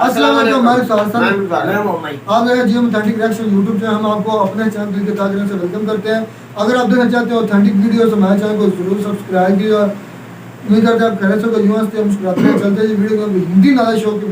अस्सलाम वालेकुम। आप लोग जियो ऑथेंटिक रिएक्शन यूट्यूब पे हम आपको अपने चैनल के ताजरों से वेलकम करते हैं। अगर आप देखना चाहते हो ऑथेंटिक वीडियो तो हमारे चैनल को जरूर सब्सक्राइब कीजिए। उम्मीद करते हैं आप खैर से यूँ हंसते मुस्कुराते हैं चलते हैं वीडियो को हिंदी नॉलेज शो की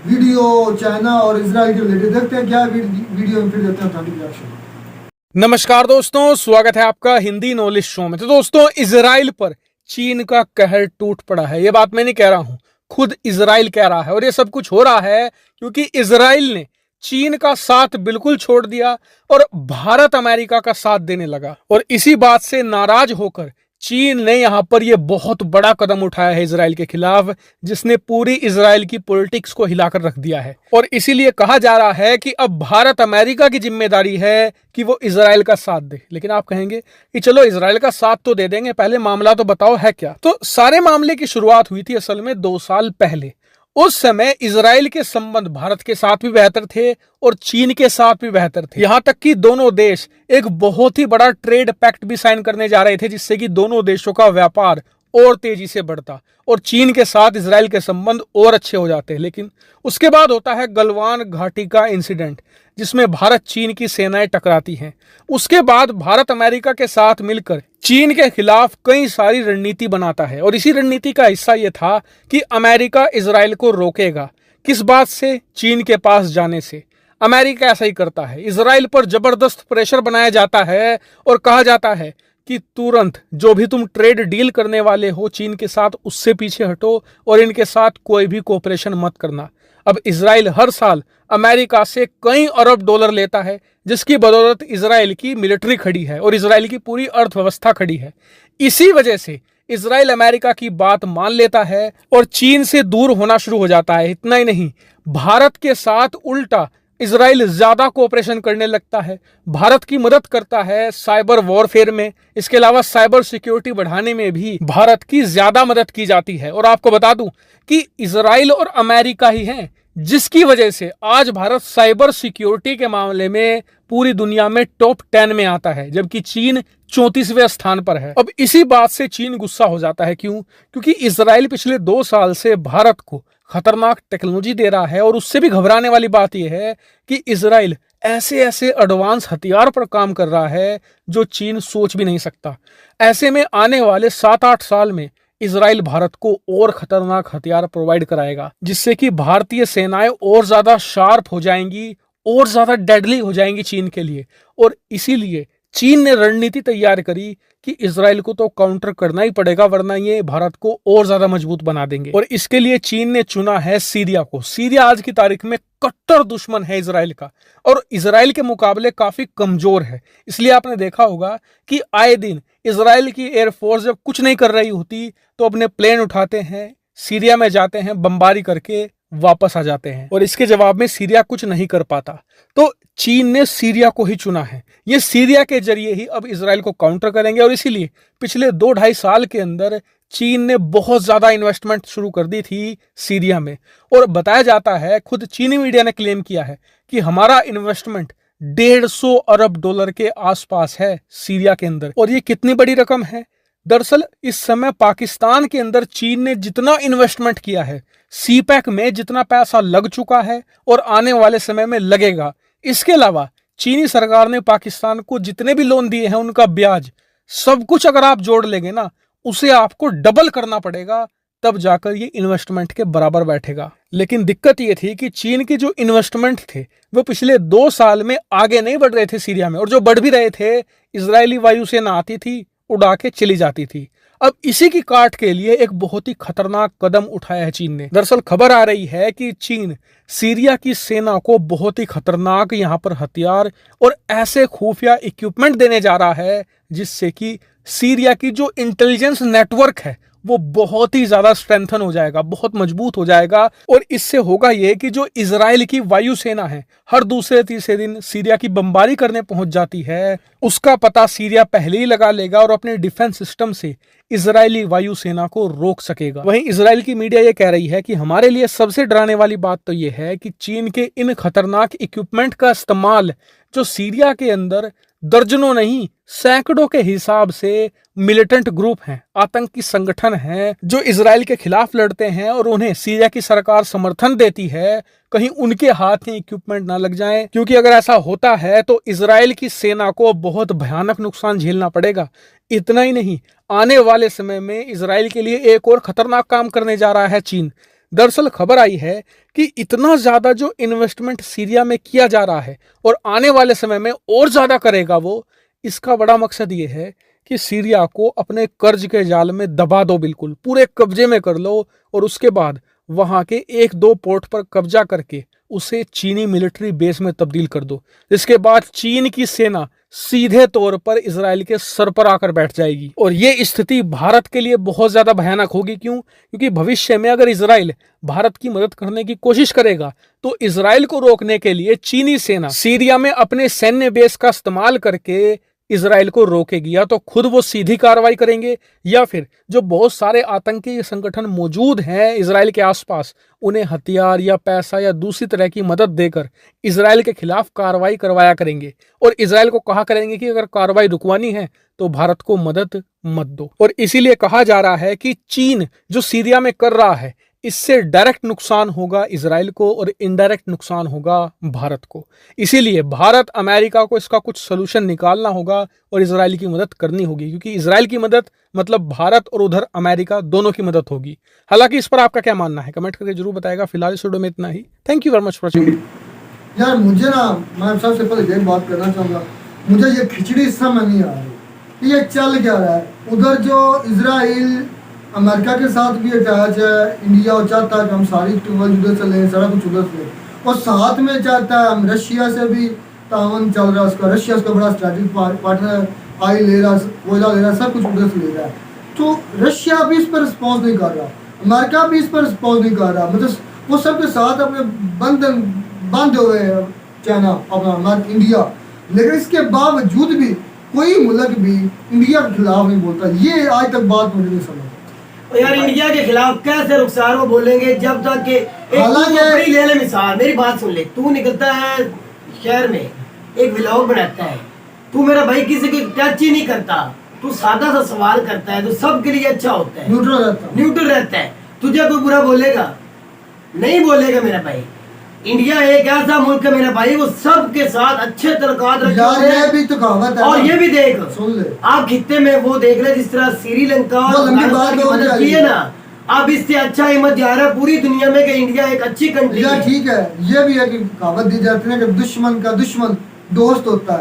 वीडियो चाइना और इजराइल के रिलेटेड देखते हैं क्या वीडियो में फिर देते हैं ऑथेंटिक रिएक्शन। नमस्कार दोस्तों, स्वागत है आपका हिंदी नॉलेज शो में। तो दोस्तों, इजराइल पर चीन का कहर टूट पड़ा है। ये बात मैं नहीं कह रहा हूं, खुद इजराइल कह रहा है। और ये सब कुछ हो रहा है क्योंकि इजराइल ने चीन का साथ बिल्कुल छोड़ दिया और भारत अमेरिका का साथ देने लगा। और इसी बात से नाराज होकर चीन ने यहां पर यह बहुत बड़ा कदम उठाया है इजराइल के खिलाफ, जिसने पूरी इजराइल की पॉलिटिक्स को हिलाकर रख दिया है। और इसीलिए कहा जा रहा है कि अब भारत अमेरिका की जिम्मेदारी है कि वो इजराइल का साथ दे। लेकिन आप कहेंगे कि चलो इजराइल का साथ तो दे देंगे, पहले मामला तो बताओ है क्या। तो सारे मामले की शुरुआत हुई थी असल में 2 साल पहले। उस समय इजराइल के संबंध भारत के साथ भी बेहतर थे और चीन के साथ भी बेहतर थे। यहां तक कि दोनों देश एक बहुत ही बड़ा ट्रेड पैक्ट भी साइन करने जा रहे थे, जिससे कि दोनों देशों का व्यापार और तेजी से बढ़ता और चीन के साथ इजराइल के संबंध और अच्छे हो जाते। लेकिन उसके बाद होता है गलवान घाटी का इंसिडेंट, जिसमें भारत चीन की सेनाएं टकराती हैं। उसके बाद भारत अमेरिका के साथ मिलकर चीन के खिलाफ कई सारी रणनीति बनाता है। और इसी रणनीति का हिस्सा यह था कि अमेरिका इजराइल को रोकेगा। किस बात से? चीन के पास जाने से। अमेरिका ऐसा ही करता है, इजराइल पर जबरदस्त प्रेशर बनाया जाता है और कहा जाता है कि तुरंत जो भी तुम ट्रेड डील करने वाले हो चीन के साथ, उससे पीछे हटो और इनके साथ कोई भी कोऑपरेशन मत करना। अब इजराइल हर साल अमेरिका से कई अरब डॉलर लेता है, जिसकी बदौलत इजराइल की मिलिट्री खड़ी है और इजराइल की पूरी अर्थव्यवस्था खड़ी है। इसी वजह से इजराइल अमेरिका की बात मान लेता है और चीन से दूर होना शुरू हो जाता है। इतना ही नहीं, भारत के साथ उल्टा इजराइल ज्यादा कोऑपरेशन करने लगता है, भारत की मदद करता है साइबर वॉरफेयर में। इसके अलावा साइबर सिक्योरिटी बढ़ाने में भी भारत की ज्यादा मदद की जाती है। और आपको बता दूं कि इजराइल और अमेरिका ही हैं जिसकी वजह से आज भारत साइबर सिक्योरिटी के मामले में पूरी दुनिया में टॉप 10 में आता है, जबकि चीन 34वें स्थान पर है। अब इसी बात से चीन गुस्सा हो जाता है। क्यों? क्योंकि इजराइल पिछले 2 साल से भारत को खतरनाक टेक्नोलॉजी दे रहा है। और उससे भी घबराने वाली बात यह है कि इजराइल ऐसे ऐसे एडवांस हथियार पर काम कर रहा है जो चीन सोच भी नहीं सकता। ऐसे में आने वाले 7-8 साल में इजराइल भारत को और खतरनाक हथियार प्रोवाइड कराएगा, जिससे कि भारतीय सेनाएं और ज्यादा शार्प हो जाएंगी और ज्यादा डेडली हो जाएंगी चीन के लिए। और इसीलिए चीन ने रणनीति तैयार करी कि इजराइल को तो काउंटर करना ही पड़ेगा, वरना ये भारत को और ज्यादा मजबूत बना देंगे। और इसके लिए चीन ने चुना है सीरिया को। सीरिया आज की तारीख में कट्टर दुश्मन है इजराइल का और इजराइल के मुकाबले काफी कमजोर है। इसलिए आपने देखा होगा कि आए दिन इजराइल की एयरफोर्स जब कुछ नहीं कर रही होती तो अपने प्लेन उठाते हैं, सीरिया में जाते हैं, बमबारी करके वापस आ जाते हैं। और इसके जवाब में सीरिया कुछ नहीं कर पाता। तो चीन ने सीरिया को ही चुना है। ये सीरिया के जरिए ही अब इजराइल को काउंटर करेंगे। और इसीलिए पिछले 2-2.5 साल के अंदर चीन ने बहुत ज्यादा इन्वेस्टमेंट शुरू कर दी थी सीरिया में। और बताया जाता है, खुद चीनी मीडिया ने क्लेम किया है कि हमारा इन्वेस्टमेंट 150 अरब डॉलर के आसपास है सीरिया के अंदर। और ये कितनी बड़ी रकम है? दरअसल इस समय पाकिस्तान के अंदर चीन ने जितना इन्वेस्टमेंट किया है, सीपैक में जितना पैसा लग चुका है और आने वाले समय में लगेगा, इसके अलावा चीनी सरकार ने पाकिस्तान को जितने भी लोन दिए हैं उनका ब्याज, सब कुछ अगर आप जोड़ लेंगे ना, उसे आपको डबल करना पड़ेगा, तब जाकर ये इन्वेस्टमेंट के बराबर बैठेगा। लेकिन दिक्कत ये थी कि चीन के जो इन्वेस्टमेंट थे वो पिछले 2 साल में आगे नहीं बढ़ रहे थे सीरिया में। और जो बढ़ भी रहे थे, इजरायली वायुसेना आती थी, उड़ा के चली जाती थी। अब इसी की काट के लिए एक बहुत ही खतरनाक कदम उठाया है चीन ने। दरअसल खबर आ रही है कि चीन सीरिया की सेना को बहुत ही खतरनाक यहां पर हथियार और ऐसे खुफिया इक्विपमेंट देने जा रहा है, जिससे कि सीरिया की जो इंटेलिजेंस नेटवर्क है वो बहुत ही ज्यादा स्ट्रेंथन हो जाएगा, बहुत मजबूत हो जाएगा। और इससे होगा ये कि जो इजराइल की वायुसेना है हर दूसरे तीसरे दिन सीरिया की बमबारी करने पहुंच जाती है, उसका पता सीरिया पहले ही लगा लेगा और अपने डिफेंस सिस्टम से इजरायली वायुसेना को रोक सकेगा। वहीं इजराइल की मीडिया ये कह रही है कि हमारे लिए सबसे डराने वाली बात तो ये है कि चीन के इन खतरनाक इक्विपमेंट का इस्तेमाल जो सीरिया के अंदर दर्जनों नहीं सैकड़ों के हिसाब से मिलिटेंट ग्रुप हैं, आतंकी संगठन हैं जो इजराइल के खिलाफ लड़ते हैं और उन्हें सीरिया की सरकार समर्थन देती है। कहीं उनके हाथ में इक्विपमेंट ना लग जाए, क्योंकि अगर ऐसा होता है तो इजराइल की सेना को बहुत भयानक नुकसान झेलना पड़ेगा। इतना ही नहीं, आने वाले समय में इजराइल के लिए एक और खतरनाक काम करने जा रहा है चीन। दरअसल खबर आई है कि इतना ज्यादा जो इन्वेस्टमेंट सीरिया में किया जा रहा है और आने वाले समय में और ज्यादा करेगा वो, इसका बड़ा मकसद ये है कि सीरिया को अपने कर्ज के जाल में दबा दो, बिल्कुल पूरे कब्जे में कर लो और उसके बाद वहां के एक दो पोर्ट पर कब्जा करके उसे चीनी मिलिट्री बेस में तब्दील कर दो, जिसके बाद चीन की सेना सीधे तौर पर इजराइल के सर पर आकर बैठ जाएगी। और ये स्थिति भारत के लिए बहुत ज्यादा भयानक होगी। क्यों? क्योंकि भविष्य में अगर इजराइल भारत की मदद करने की कोशिश करेगा तो इजराइल को रोकने के लिए चीनी सेना सीरिया में अपने सैन्य बेस का इस्तेमाल करके इजराइल को रोकेगी। या तो खुद वो सीधी कार्रवाई करेंगे या फिर जो बहुत सारे आतंकी संगठन मौजूद हैं इजराइल के आसपास, उन्हें हथियार या पैसा या दूसरी तरह की मदद देकर इजराइल के खिलाफ कार्रवाई करवाया करेंगे और इजराइल को कहा करेंगे कि अगर कार्रवाई रुकवानी है तो भारत को मदद मत दो। और इसीलिए कहा जा रहा है कि चीन जो सीरिया में कर रहा है, इससे डायरेक्ट नुकसान होगा इजराइल को और इनडायरेक्ट नुकसान होगा भारत को। इसीलिए भारत अमेरिका को इसका कुछ सलूशन निकालना होगा और इजराइल की मदद करनी होगी, क्योंकि इजराइल की मदद मतलब भारत और उधर अमेरिका दोनों की मदद होगी। हालांकि इस पर आपका क्या मानना है कमेंट करके जरूर बताएगा। फिलहाल इस वीडियो में इतना ही। Thank you very much for watching. यार मुझे ना, मैं सबसे पहले एक बात करना चाहूँगा, मुझे ये खिचड़ी समझ नहीं आ रही, ये चल क्या रहा है। उधर जो इजराइल अमेरिका के साथ भी अटैच है, इंडिया और चाहता है कि हम सारी टेक्नोलॉजी उधर से लें, सारा कुछ उधर से लें, और साथ में चाहता है हम रशिया से भी तावन चल रहा है उसका, रशिया उसका बड़ा स्ट्रेटेजिक पार्टनर, ऑयल ले रहा, कोयला ले रहा, सब कुछ उधर से ले रहा है। तो रशिया भी इस पर रिस्पॉन्स नहीं कर रहा, अमेरिका भी इस पर रिस्पॉन्स नहीं कर रहा, मतलब वो सबके साथ अपने बंद हुए हैं, चाइना अपना इंडिया, लेकिन इसके बावजूद भी कोई मुल्क भी इंडिया के खिलाफ नहीं बोलता। ये आज तक बात मुझे नहीं समझ। यार इंडिया के खिलाफ कैसे रुखसार वो बोलेंगे जब तक के एक ले ले मिसाल, मेरी बात सुन ले, तू निकलता है शहर में एक व्लॉग बनाता है, तू मेरा भाई किसी को टच ही नहीं करता, तू सादा सा सवाल करता है तो सबके लिए अच्छा होता है, न्यूट्रल रहता है, तुझे कोई बुरा बोलेगा नहीं बोलेगा मेरा भाई। इंडिया एक ऐसा मुल्क है मेरा भाई, वो सबके साथ अच्छे तल्लुकात रखते हैं। भी तो कहावत है, और ये भी देख, सुन ले, आप खित्ते में वो देख ले जिस तरह श्रीलंका और पाकिस्तान की मदद की है ना, अब इससे अच्छा हिम्मत जा रहा है पूरी दुनिया में कि इंडिया एक अच्छी कंट्री है। ठीक है, ये भी है कि कहावत दी जाती है कि दुश्मन का दुश्मन दोस्त होता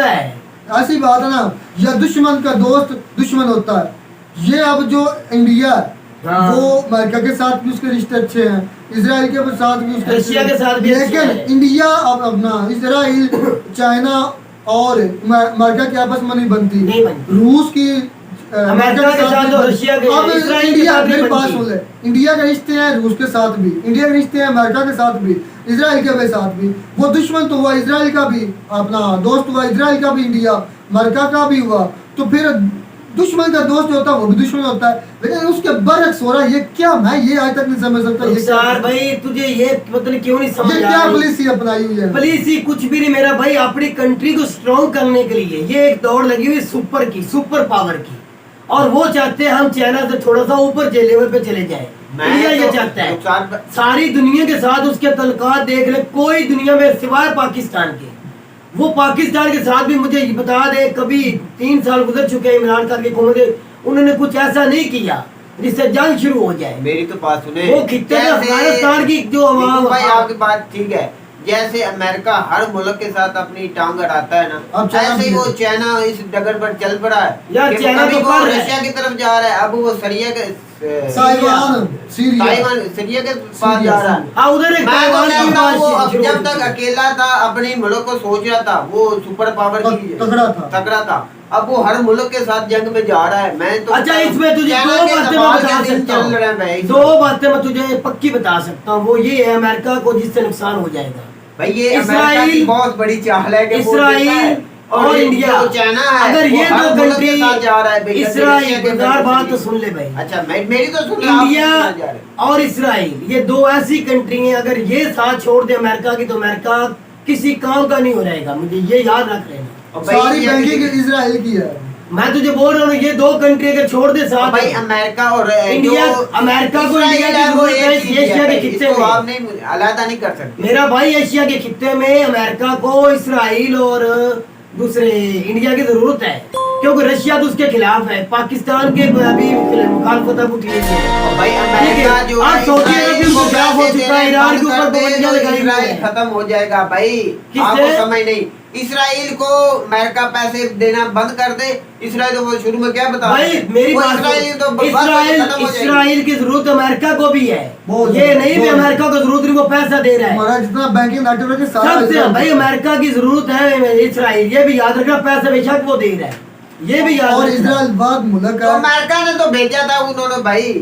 है, ऐसी बात है ना, या दुश्मन का दोस्त दुश्मन होता है। ये अब जो इंडिया है वो अमेरिका के साथ भी उसके रिश्ते अच्छे हैं, इजराइल के साथ भी उसके, रशिया के साथ भी, लेकिन इंडिया अब अपना इजराइल, चाइना और अमेरिका की आपस में नहीं बनती, रूस की अमेरिका के साथ और रशिया के, अब इंडिया, मेरे पास सुन ले, इंडिया के रिश्ते हैं रूस के साथ भी, इंडिया के रिश्ते हैं अमेरिका के साथ भी, इजराइल के साथ भी। वो दुश्मन तो हुआ इजराइल का भी, अपना दोस्त हुआ इजराइल का भी, इंडिया अमेरिका का भी हुआ, तो फिर दुश्मन का दोस्त होता है वो भी दुश्मन होता है, लेकिन उसके बरक्स हो रहा है। ये क्या, मैं ये आज तक नहीं समझ सकता। ये क्या भाई, तुझे ये मतलब क्यों नहीं समझ, ये क्या पॉलिसी अपनाई हुई है? पॉलिसी कुछ भी नहीं मेरा भाई, अपनी कंट्री को स्ट्रॉन्ग करने के लिए ये एक दौड़ लगी हुई सुपर पावर की, और वो चाहते हैं हम चाइना से थोड़ा सा ऊपर लेवल पे चले जाए। इंडिया ये चाहता है सारी दुनिया के साथ उसके तल्लुकात देख ले, कोई दुनिया में सिवाय पाकिस्तान के, वो पाकिस्तान के साथ भी मुझे बता दे, कभी 3 साल गुजर चुके हैं इमरान खान की हुकूमत, उन्होंने कुछ ऐसा नहीं किया जिससे जंग शुरू हो जाए। मेरी तो बात सुने, वो खित्ते में अफगानिस्तान की जो भाई आपकी बात ठीक है, जैसे अमेरिका हर मुल्क के साथ अपनी टांग अड़ाता है ना, ऐसे ही वो चाइना इस डगर पर चल पड़ा है यार, चाइना तो वो रशिया की तरफ जा रहा है, अब वो सीरिया के सीरिया के पास जा रहा है। उधर जब तक अकेला था अपने मुल्क को सोच रहा था, वो सुपर पावर की तगड़ा था, अब वो हर मुल्क के साथ जंग में जा रहा है। मैं तो अच्छा, इसमें तुझे दो बातें मैं तुझे पक्की बता सकता हूँ, वो ये है अमेरिका को जिससे नुकसान हो जाएगा भाई, ये अमेरिका की बहुत बड़ी चाल है कि इसराइल और इंडिया, चाइना है, अगर ये दो कंट्री जा रहा है। इसराइल बात तो सुन ले भाई, अच्छा मेरी तो सुन, इंडिया और इसराइल ये दो ऐसी कंट्री हैं, अगर ये साथ छोड़ दे अमेरिका की तो अमेरिका किसी काम का नहीं हो रहेगा, मुझे ये याद रख लेना। सारी बैंकिंग इजराइल की है। मैं तुझे बोल रहा हूँ ये दो कंट्री अगर छोड़ दे साथ भाई अमेरिका और इंडिया, अमेरिका को इंडिया की जरूरत है एशिया के खित्ते में, आप नहीं अलग नहीं कर सकते मेरा भाई। एशिया के खित्ते में अमेरिका को, इसराइल और दूसरे इंडिया की जरूरत है, क्योंकि रशिया तो उसके खिलाफ है, पाकिस्तान के अभी मुखालफत अब उठी है भाई। अमेरिका जो आज सऊदी अरब के खिलाफ हो चुका है, ईरान के ऊपर पाबंदियां लगाई हुई है। खत्म हो जाएगा भाई, आपको समझ नहीं। इसराइल को अमेरिका पैसे देना बंद कर दे, इसराइल तो वो शुरू में क्या बता भाई मेरी बात इसराइल की जरूरत अमेरिका को भी है, ये नहीं भी अमेरिका को जरूरत नहीं, वो पैसा दे रहा है। हमारा जितना बैंकिंग नेटवर्क है सबसे भाई अमेरिका की जरूरत है इसराइल, ये भी याद रखना, पैसा बेशक वो दे रहा है, ये भी याद और रखना। इसराइल बाद मुल्क है, अमेरिका ने तो भेजा था उन्होंने भाई,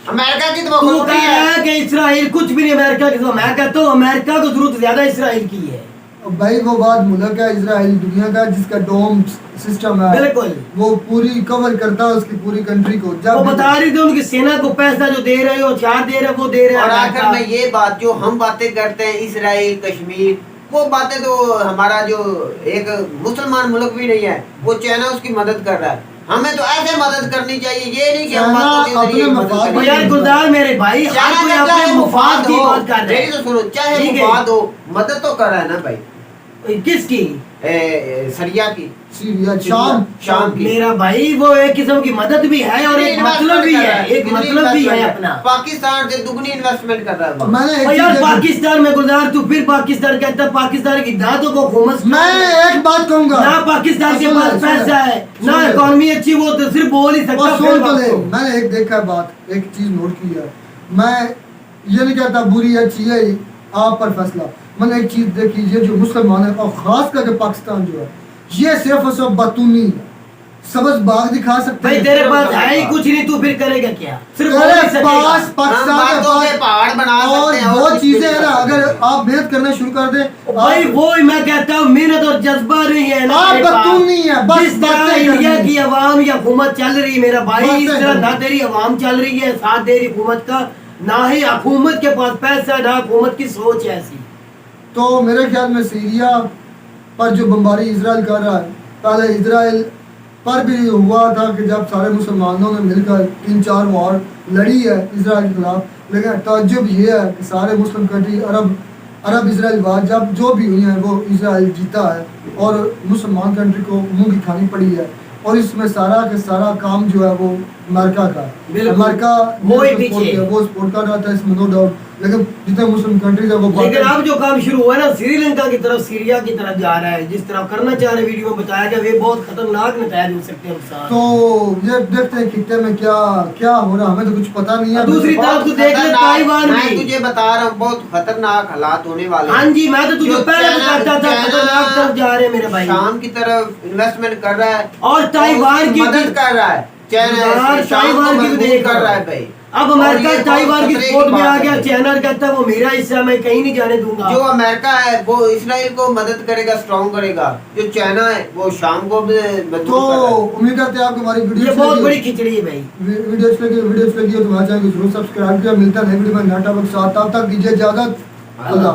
अमेरिका की तो तू कह रहा है कि इसराइल कुछ भी नहीं अमेरिका की, तो मैं कहता हूँ अमेरिका को जरूरत ज्यादा इसराइल की है भाई। वो बाद मुल्क है इसराइल दुनिया का जिसका डोम सिस्टम है, बिल्कुल वो पूरी कवर करता है उसकी पूरी कंट्री को। वो बता रही थी उनकी सेना को पैसा जो दे रहे हो, हथियार दे रहे हो, वो दे रहे हैं। और आखिर में ये बात जो हम बातें करते हैं इसराइल कश्मीर, वो बातें तो हमारा जो एक मुसलमान मुल्क भी नहीं है, वो चाइना उसकी मदद कर रहा है। हमें तो ऐसे मदद करनी चाहिए, ये नहीं कि हम बातों के जरिए मदद करें। यार गुलजार मेरे भाई, हर कोई अपने मुफाद की बात कर रहा है। तो सुनो, चाहे मुफाद हो, मदद तो कर रहा है ना भाई। किसकी? सरिया की, सीरिया, शाम की। मेरा भाई वो एक किस्म की मदद भी है और एक मतलब भी है, एक मतलब भी है अपना। पाकिस्तान से दुगनी इन्वेस्टमेंट कर रहा है। मैंने यार पाकिस्तान में गुलजार तू फिर पाकिस्तान कहता है, पाकिस्तान की ना तो को हुकूमत, मैं एक बात कहूंगा, ना पाकिस्तान के पास पैसा है, ना इकोनॉमी अच्छी, वो तो सिर्फ बोल ही सकता है। मैंने एक देखा बात, एक चीज नोट की है, मैं ये नहीं कहता बुरी अच्छी है, आप पर फैसला। मैंने एक चीज देखी, ये जो मुसलमान है और खास करके पाकिस्तान जो है, ये सिर्फ और सिर्फ बतूनी सबज बाग दिखा सकते हैं। तेरे पास है ही कुछ नहीं, तू फिर करेगा क्या? सिर्फ पास पाकिस्तान के पहाड़ बना सकते हैं, वो चीजें है ना, अगर आप मेहनत करना शुरू कर दे भाई, वो मैं कहता हूँ मेहनत और जज्बा नहीं है ना, बतूनी है। जिस तरह इंडिया की अवाम या हुकूमत चल रही है मेरा भाई, इस तरह ना तेरी अवाम चल रही है साथ तेरी हुकूमत का, ना ही हुकूमत के पास पैसा, ना हुकूमत की सोच है ऐसी। तो मेरे ख्याल में सीरिया पर जो बमबारी इजराइल कर रहा है, पहले इजराइल पर भी हुआ था कि जब सारे मुसलमानों ने मिलकर 3-4 वॉर लड़ी है इजराइल के खिलाफ, लेकिन ताज्जुब ये है कि सारे मुस्लिम कंट्री अरब इजराइल वार जब जो भी हुई हैं वो इजराइल जीता है और मुसलमान कंट्री को मुंह की खानी पड़ी है। और इसमें सारा के सारा काम जो है वो अमेरिका का, अमेरिका वो सपोर्ट कर रहा था, इसमें नो डाउट। लेकिन जितने मुस्लिम कंट्रीज है वो, लेकिन अब जो काम शुरू हुआ है ना श्रीलंका की तरफ, सीरिया की तरफ जा रहा है, जिस तरह करना चाह रहे वीडियो में बताया गया, वे बहुत खतरनाक नतीजे हो सकते हैं। तो ये देखते हैं खित्ते में क्या क्या हो रहा है, हमें तो कुछ पता नहीं है। दूसरी तरफ तू देख ले ताइवान में, मैं तुझे बता रहा हूँ बहुत खतरनाक हालात होने वाले। हाँ जी, मैं तो तुझे पहले बताता था खतरनाक तरफ जा रहे हैं मेरे भाई। शाम की तरफ इन्वेस्टमेंट कर रहा है और ताइवान की मदद कर रहा है, ताइवान की देख कर रहा है भाई। अब अमेरिका ताइवान की सपोर्ट में आ गया, चाइना कहता है वो मेरा हिस्सा, मैं कहीं नहीं जाने दूंगा। जो अमेरिका है वो इसराइल को मदद करेगा, स्ट्रॉन्ग करेगा, जो चाइना है वो शाम को भी मदद। तो उम्मीद करते हैं आपको हमारी वीडियो ये बहुत बड़ी खिचड़ी है भाई। वीडियो लगी हो तो हमारे चैनल को जरूर सब्सक्राइब किया। मिलता है नई वीडियो में नया टॉपिक के साथ, तब तक दीजिए इजाजत, अल्लाह।